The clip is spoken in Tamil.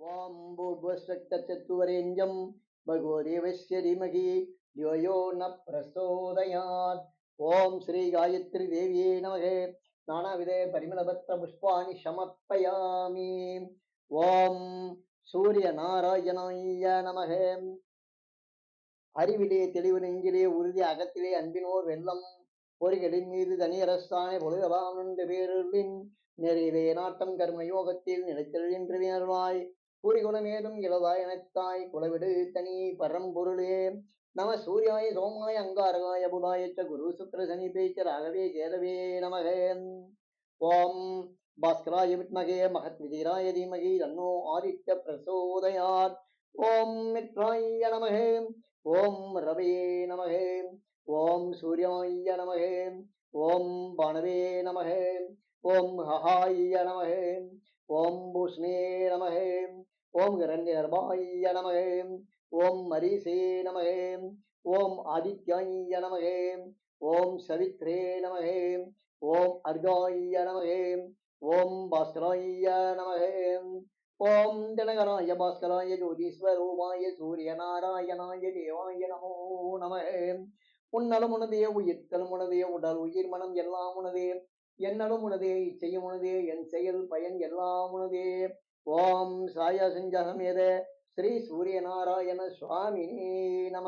ओम भूर्भुवस्सुवरेण्यं भगवदेवस्य धीमहि धियो यो न प्रचोदयात्। ओम श्री गायत्री देव्यै नमः। नानाविधे परिमलपत्र पुष्पाणि समर्पयामि। ओम सूर्य नारायणाय नमः। அறிவிலே தெளிவு நெஞ்சிலே உறுதி அகத்திலே அன்பினோர் வெள்ளம் பொறிகளின் மீது தனியரசானை பொழுதவானுண்டு பேருளின் நெறியிலே நாட்டம் கர்மயோகத்தில் நிலைத்தல் என்று நேர்வாய் குறிகுணமேதும் இளதாய் எனத்தாய் குலவிடு தனி பரம்பொருளே நம சூர்யாய சோமாய அங்காரகாய புதாயச்ச குரு சுத்திர சனி பேச்ச ராகவே கேதவே நமக. ஓம் பாஸ்கராய வித்மகே மகத் விஜயராய தீமகி தன்னோ ஆதித்ய பிரசோதயாத். ஓம் மித்ராய நமகே. ஓம் ரவையே நமகே. ஓம் சூர்யாய நமகே. ஓம் பானவே நமகே. ஓம் ஹஹாய நமகே. ஓம் பூஷ்ணே நமகே. ஓம் கிரண்யர்பாய நமகே. ஓம் மரீசே நமகே. ஓம் ஆதித்யாய நமகே. ஓம் சவித்ரே நமகே. ஓம் அர்காய நமகே. ஓம் பாஸ்கராய நமகே. ஓம் தினகராய பாஸ்கராய ஜோதீஸ்வரூபாய சூரிய நாராயணாய தேவாய நமோ நம. உன்னலும் உனதே உயிர்த்தலும் உனதே உடல் உயிர் மனம் எல்லாம் உனதே என்னலும் உனதே இச்செய்யும் உனதே என் செயல் பயன் எல்லாம் உனதே. ஓம் சாய சஞ்சகமேத ஸ்ரீ சூரிய நாராயண சுவாமி நம.